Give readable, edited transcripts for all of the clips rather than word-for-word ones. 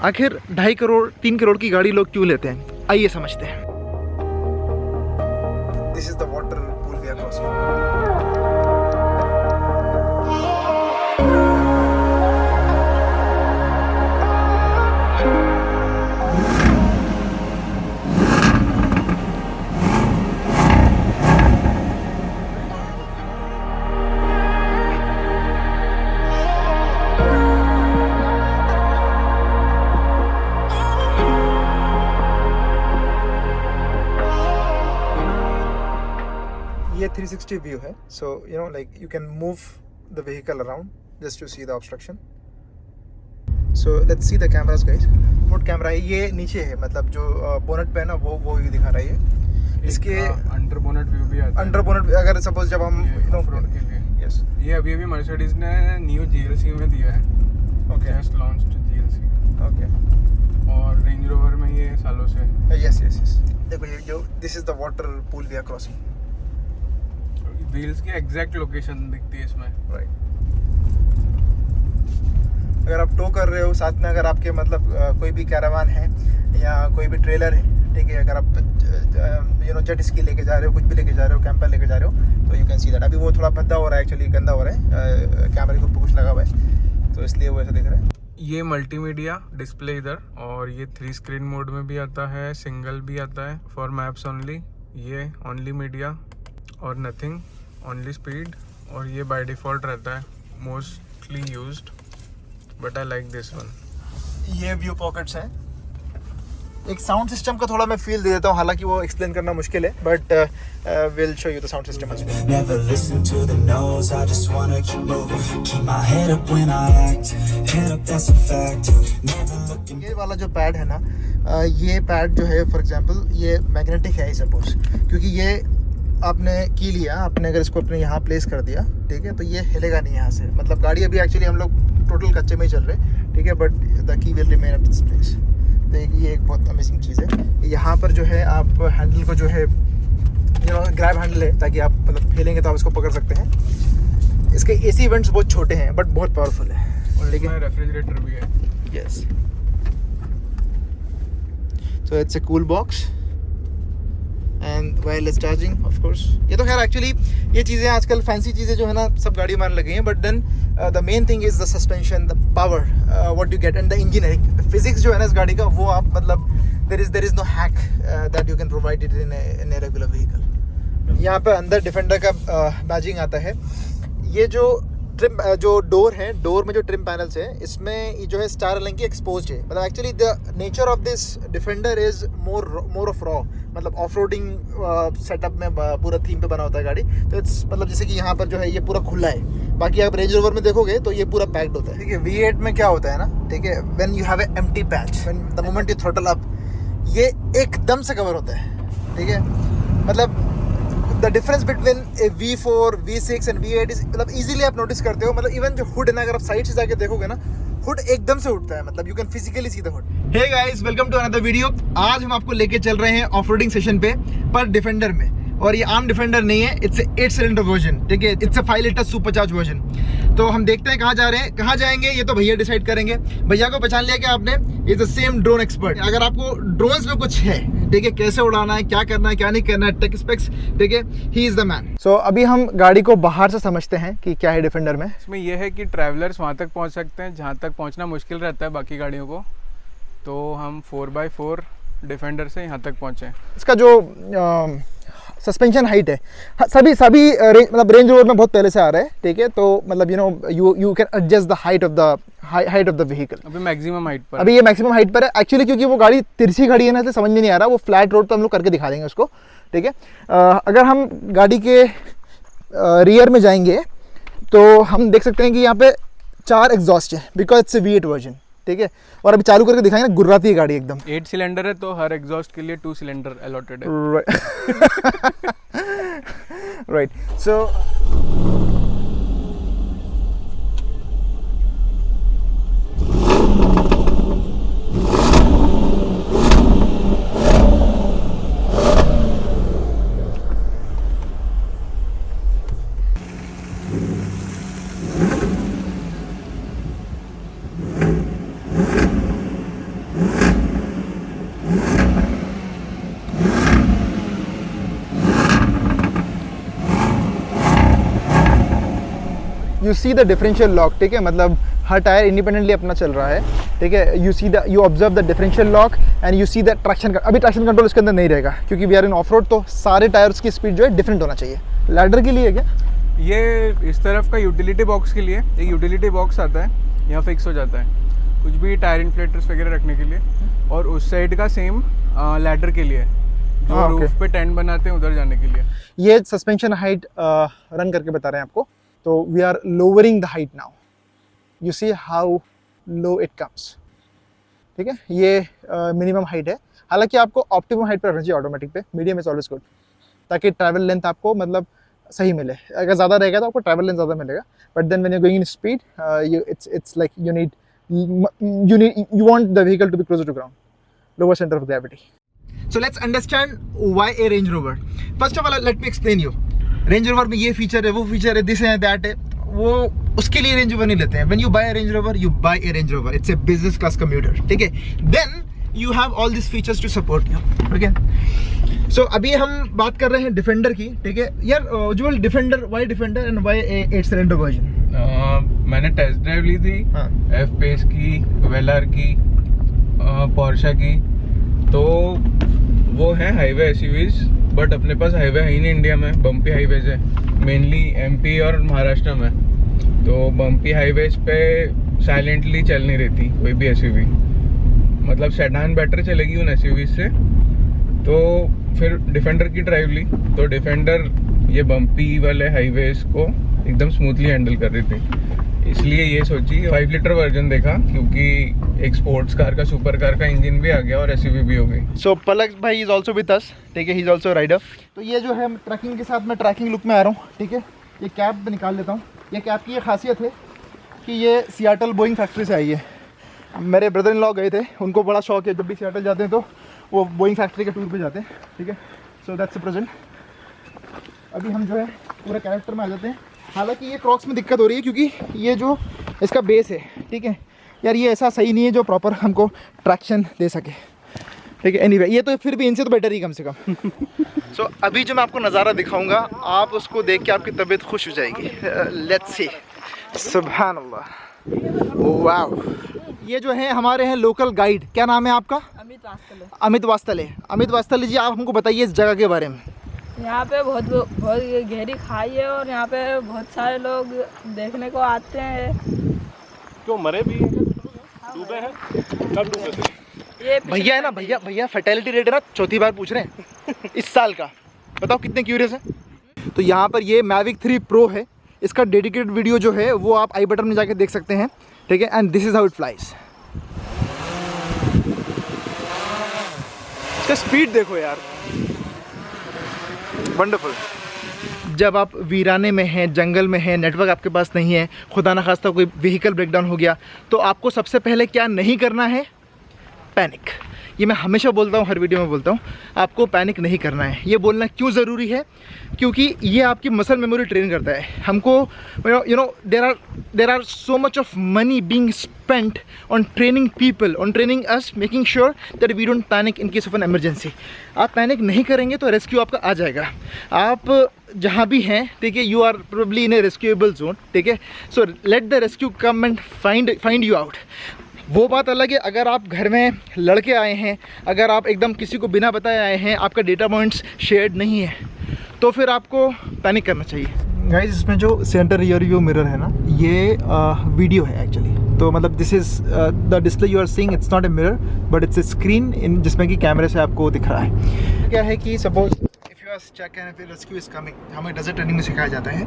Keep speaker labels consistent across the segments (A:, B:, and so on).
A: आखिर 2.5 करोड़ 3 करोड़ की गाड़ी लोग क्यों लेते हैं, आइए समझते हैं। This is the water pool we are crossing. ये 360 व्यू है, so you know like you can move the vehicle around just to see the obstruction. So let's see the cameras guys. Front camera है, ये नीचे है, मतलब जो bonnet पे है ना वो व्यू दिखा रहा है ये। इसके
B: अंडर बोनट व्यू भी आता है।
A: अंडर बोनट अगर सपोज जब हम
B: फ्रंट के लिए यस, ये अभी मर्सिडीज ने न्यू जीएलसी में दिया है। Okay, just launched GLC. Okay, और रेंज रोवर में ये सालों से।
A: यस यस यस, देखो ये जो this is the water pool we are crossing.
B: Wheels की एग्जैक्ट लोकेशन दिखती है इसमें,
A: राइट। अगर आप टो कर रहे हो साथ में, अगर आपके मतलब कोई भी कैरावान है या कोई भी ट्रेलर है, ठीक है, अगर आप जेट स्की लेके जा रहे हो, कुछ भी लेके जा रहे हो, कैंपर लेके जा रहे हो, तो यू कैन सी दैट। अभी वो थोड़ा भद्दा हो रहा है, एक्चुअली गंदा हो रहा है, कैमरे के ऊपर कुछ लगा हुआ है, तो इसलिए वो ऐसा दिख रहा है।
B: ये मल्टीमीडिया डिस्प्ले इधर, और ये 3 स्क्रीन मोड में भी आता है, सिंगल भी आता है, फॉर मैप्स ओनली। ये ओनली मीडिया और नथिंग, ओनली स्पीड, और ये बाय डिफ़ॉल्ट रहता है, mostly used, but I like this one.
A: ये व्यू पॉकेट्स हैं। एक साउंड सिस्टम का थोड़ा मैं फील दे देता हूँ, हालांकि वो एक्सप्लेन करना मुश्किल है, but will show you the sound system.
C: Never listen to the no's, I just wanna keep moving. Keep my head up when I act. Head up, that's a fact. Never looking.
A: ये वाला जो pad है ना, ये pad जो है for example ये magnetic है सपोज, क्योंकि ये आपने की लिया, आपने अगर इसको अपने यहाँ प्लेस कर दिया, ठीक है, तो ये हिलेगा नहीं यहाँ से। मतलब गाड़ी अभी एक्चुअली हम लोग टोटल कच्चे में ही चल रहे हैं, ठीक है, but the key will remain at this place. तो ये एक बहुत अमेजिंग चीज़ है। यहाँ पर जो है आप हैंडल को जो है ग्रैब हैंडल है, ताकि आप मतलब फेलेंगे तो आप इसको पकड़ सकते हैं। इसके एसी वेंट्स बहुत छोटे हैं बट बहुत पावरफुल है,
B: और लेकिन रेफ्रिजरेटर भी है।
A: Yes, so it's a cool box and wireless charging of course. ये तो खैर एक्चुअली ये चीज़ें आजकल फैंसी चीज़ें जो है ना सब गाड़ी मारने लगी हैं, but then the main thing is the suspension, the power what you get, and the engineering physics जो है ना इस गाड़ी का, वो आप मतलब there is no hack that you can provide it in a regular vehicle. यहाँ पे अंदर डिफेंडर का बैजिंग आता है। ये जो ट्रिम जो डोर है, डोर में जो ट्रिम पैनल्स है, इसमें जो है स्टार अलाइन की एक्सपोज्ड है। मतलब actually the nature of this defender is more of raw, मतलब ऑफ रोडिंग सेटअप में पूरा थीम पे बना होता है गाड़ी। तो इट्स मतलब जैसे कि यहाँ पर जो है ये पूरा खुला है, बाकी आप रेंज रोवर में देखोगे तो ये पूरा पैक्ड होता है, ठीक है। V8 में क्या होता है ना, ठीक है, when you have a empty patch, when the moment you throttle up, ये एकदम से कवर होता है, ठीक है। मतलब the difference between A V4, V6 and V8 is मतलब इजीली आप नोटिस करते हो। मतलब इवन जो हुड है ना, अगर आप साइड से जाके देखोगे ना, हुड एकदम से उठता है, मतलब you can physically see the hood. Hey guys, welcome to another video. आज हम आपको लेके चल रहे हैं ऑफ रोडिंग सेशन पे, पर डिफेंडर में, और ये आम डिफेंडर नहीं है, इट्स 8 सिलेंडर वर्जन, ठीक है, इट्स 5 लीटर सुपरचार्ज वर्जन। तो हम देखते हैं कहाँ जा रहे हैं, कहाँ जाएंगे ये तो भैया डिसाइड करेंगे। भैया को पहचान लिया क्या आपने, is the same drone expert. अगर आपको ड्रोन्स में कुछ है, ठीक है, कैसे उड़ाना है, क्या करना है, क्या नहीं करना है, टेक स्पेक्स, ठीक है, ही इज द मैन। सो अभी हम गाड़ी को बाहर से समझते हैं कि क्या है डिफेंडर में।
B: इसमें यह है कि ट्रैवलर्स वहाँ तक पहुँच सकते हैं जहाँ तक पहुँचना मुश्किल रहता है बाकी गाड़ियों को, तो हम 4x4 डिफेंडर से यहाँ तक पहुँचे।
A: इसका जो सस्पेंशन हाइट है, सभी मतलब रेंज रोवर में बहुत पहले से आ रहा है, ठीक है, तो मतलब you can adjust the height of the vehicle.
B: अभी मैक्सिमम हाइट पर,
A: अभी ये मैक्सिमम हाइट पर है एक्चुअली, क्योंकि वो गाड़ी तिरछी खड़ी है ना, इसलिए समझ में नहीं आ रहा। वो फ्लैट रोड पर हम लोग करके दिखा देंगे उसको, ठीक है। अगर हम गाड़ी के रियर में जाएंगे तो हम देख सकते हैं कि यहाँ पे 4 एग्जॉस्ट है, बिकॉज इट्स V8 वर्जन, ठीक है। और अभी चालू करके दिखाएंगे ना, गुर्राती है गाड़ी एकदम।
B: 8 सिलेंडर है, तो हर एग्जॉस्ट के लिए 2 सिलेंडर अलॉटेड है।
A: Right, so you see the differential lock, ठीक है, मतलब हर टायर इंडिपेंडेंटली अपना चल रहा है, ठीक है। You observe the differential lock and you see the traction. अभी ट्रैक्शन कंट्रोल इसके अंदर नहीं रहेगा क्योंकि we are in off road, तो सारे टायर्स की स्पीड जो है डिफरेंट होना चाहिए। लैडर के लिए क्या
B: ये इस तरफ का यूटिलिटी बॉक्स के लिए एक यूटिलिटी बॉक्स आता है, यहाँ फिक्स हो जाता है कुछ भी टायर इन्फ्लेटर्स वगैरह रखने के लिए, और उस साइड का सेम लैडर के लिए जो रूफ पे टेंट बनाते हैं उधर जाने के लिए।
A: ये सस्पेंशन हाइट रन करके बता रहे हैं आपको, तो we are lowering the height now, you see how low it comes, ठीक है। ये मिनिमम हाइट है, हालांकि आपको ऑप्टिमम हाइट पर रखना चाहिए ऑटोमेटिक पे, मीडियम इज ऑलवेज गुड, ताकि ट्रैवल लेंथ आपको मतलब सही मिले। अगर ज़्यादा रहेगा तो आपको ट्रैवल लेंथ ज़्यादा मिलेगा, but then when you going in speed it's like you want the vehicle to be closer to ground, lower center of gravity. So let's understand why a Range Rover. First of all, let me explain you. Range Rover में ये feature है, वो feature है, this है, that है, वो उसके लिए Range Rover नहीं लेते हैं. When you buy a Range Rover, you buy a Range Rover. It's a business class commuter, ठीक है. Then you have all these features to support you, okay. So अभी हम बात कर रहे हैं डिफेंडर की, ठीक है यार. Ujjwal, defender, why defender and why a 8-cylinder version?
B: मैंने टेस्ट ड्राइव ली थी एफ पेस की, वेलार की, पोर्शा की, तो वो है हाईवे एसयूवीज, बट अपने पास हाईवे है ही नहीं इंडिया में, बम्पी हाईवेज है मेनली एमपी और महाराष्ट्र में। तो बम्पी हाईवेज पे साइलेंटली चल नहीं रहती कोई भी एसयूवी, मतलब सेडान बेटर चलेगी उन एसयूवीज से। तो फिर डिफेंडर की ड्राइव ली, तो डिफेंडर ये बम्पी वाले हाईवेज को एकदम स्मूथली हैंडल कर रही थी, इसलिए ये सोची 5 लीटर वर्जन देखा, क्योंकि एक स्पोर्ट्स कार का, सुपर कार का इंजन भी आ गया और एसयूवी भी हो गई।
A: सो पलक भाई इज ऑल्सो विद अस, ठीक है, ही इज ऑल्सो राइडर। तो ये जो है ट्रैकिंग के साथ मैं ट्रैकिंग लुक में आ रहा हूँ, ठीक है। ये कैप निकाल लेता हूँ। ये कैप की ये खासियत है कि ये सियाटल बोइंग फैक्ट्री से आई है। मेरे ब्रदर इन लॉ गए थे, उनको बड़ा शौक है, जब भी सियाटल जाते हैं तो वो बोइंग फैक्ट्री के टूर पे जाते हैं, ठीक है। So that's present. अभी हम जो है पूरा कैरेक्टर में आ जाते हैं। हालांकि ये क्रॉक्स में दिक्कत हो रही है क्योंकि ये जो इसका बेस है, ठीक है यार, ये ऐसा सही नहीं है जो प्रॉपर हमको ट्रैक्शन दे सके, ठीक है। एनीवे, ये तो फिर भी इनसे तो बेटर ही कम से कम। सो अभी जो मैं आपको नज़ारा दिखाऊंगा, आप उसको देख के आपकी तबीयत खुश हो जाएगी। लेट्स सी, सुभान अल्लाह, वाओ। ये जो है हमारे हैं लोकल गाइड, क्या नाम है आपका? अमित वास्तले। अमित वास्तले जी, आप हमको बताइए इस जगह के बारे में।
D: यहाँ पे बहुत गहरी खाई है और यहाँ पे बहुत सारे लोग देखने को आते हैं।
E: क्यों मरे भी हैं, डूबे हैं, कब डूबे थे?
D: ये
A: भैया है ना, भैया फर्टिलिटी रेट है ना, चौथी बार पूछ रहे हैं इस साल का, बताओ कितने क्यूरियस हैं। तो यहाँ पर ये Mavic 3 Pro है, इसका डेडिकेटेड वीडियो जो है वो आप आई बटन में जाके देख सकते हैं, ठीक है। And this is how it flies. इसका स्पीड देखो यार, वंडरफुल। जब आप वीराने में हैं, जंगल में हैं, नेटवर्क आपके पास नहीं है, खुदा ना खास्ता कोई व्हीकल ब्रेकडाउन हो गया, तो आपको सबसे पहले क्या नहीं करना है? पैनिक। ये मैं हमेशा बोलता हूँ, हर वीडियो में बोलता हूँ, आपको पैनिक नहीं करना है। ये बोलना क्यों ज़रूरी है? क्योंकि ये आपकी मसल मेमोरी ट्रेन करता है। हमको you know there are so much of money being spent on training people, on training us, making sure that we don't panic in case of an emergency. आप पैनिक नहीं करेंगे तो rescue आपका आ जाएगा। आप जहाँ भी हैं, ठीक है, you are probably in a rescuable zone, ठीक है। So let the rescue come and find you out. वो बात अलग है, अगर आप घर में लड़के आए हैं, अगर आप एकदम किसी को बिना बताए आए हैं, आपका डेटा पॉइंट्स शेयर्ड नहीं है, तो फिर आपको पैनिक करना चाहिए। गाइस, इसमें जो सेंटर रियर व्यू मिरर है ना, ये वीडियो है एक्चुअली। तो मतलब this is the display you are seeing, it's not a mirror but it's a screen in जिसमें कि कैमरे से आपको दिख रहा है। क्या है कि suppose if you are stuck and फिर रेस्क्यू इज कमिंग, हमें डेजर्ट ट्रेनिंग में सिखाया जाता है,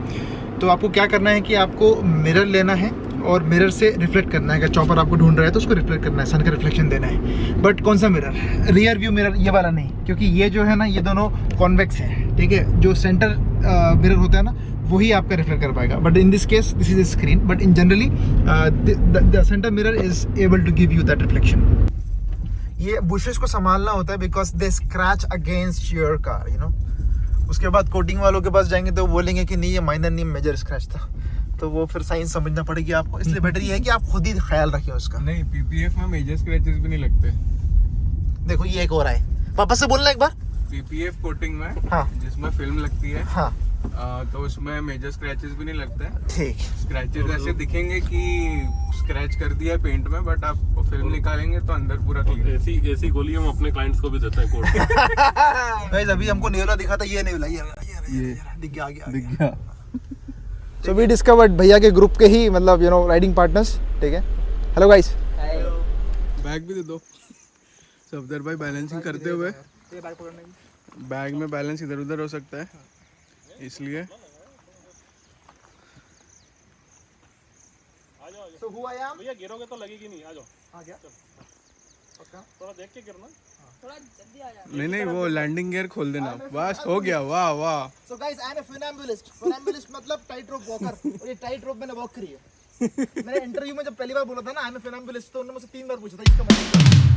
A: तो आपको क्या करना है कि आपको मिरर लेना है और मिरर से रिफ्लेक्ट करना है। अगर चॉपर आपको ढूंढ रहा है तो उसको रिफ्लेक्ट करना है, सन का रिफ्लेक्शन देना है। बट कौन सा मिरर? रियर व्यू मिरर, ये वाला नहीं, क्योंकि ये जो है ना, ये दोनों कॉन्वेक्स है, ठीक है। जो सेंटर मिरर होता है ना, वही आपका रिफ्लेक्ट कर पाएगा। But in this case this is a screen, but in generally the centre mirror is able to give you that reflection. ये बुशेस को संभालना होता है because they scratch against your car, you know. उसके बाद coating वालों के पास जाएंगे तो वो बोलेंगे कि नहीं, ये माइनर नहीं, मेजर स्क्रैच था, तो वो फिर साइंस समझना पड़ेगी आपको। इसलिए बेटर ये है कि आप खुद ही ख्याल रखिए उसका।
B: नहीं, पीपीएफ में मेजर स्क्रैचेस भी नहीं लगते।
A: देखो ये एक और है, वापस से बोलना एक बार।
B: पीपीएफ कोटिंग में,
A: हाँ,
B: जिसमें फिल्म लगती है,
A: हाँ,
B: तो उसमें मेजर स्क्रैचेस भी नहीं लगते हैं।
A: ठीक।
B: स्क्रैचेस ऐसे दिखेंगे कि स्क्रैच कर दिया है पेंट में, बट आप फिल्म निकालेंगे तो अंदर पूरा क्लीन।
E: ऐसी गोली हम अपने क्लाइंट्स को भी देते हैं कोड।
A: गाइस अभी हमको नेवला दिखा था, ये नेवला ये दिख गया, आ गया। सो वी डिस्कवर्ड भैया के ग्रुप के ही मतलब यू नो राइडिंग पार्टनर्स। ठीक है, हेलो गाइस।
B: बैग भी दे दो सफदर भाई, बैलेंसिंग करते हुए बैग में बैलेंस इधर उधर हो सकता है, इसलिए।
A: So who I am?
E: भैया गिरोगे तो लगेगी नहीं, आ जाओ।
A: आ गया।
E: थोड़ा देख के गिरना।
B: नहीं वो लैंडिंग गियर खोल देना, बस हो गया। वाह वाह।
A: So guys, I am a funambulist. Funambulist मतलब टाइट रोप वॉकर, और ये टाइट रोप मैंने वॉक करी है। मैंने इंटरव्यू में जब पहली बार बोला था ना आई एम ए funambulist, तो उन्होंने मुझसे 3 बार पूछा था इसका मतलब।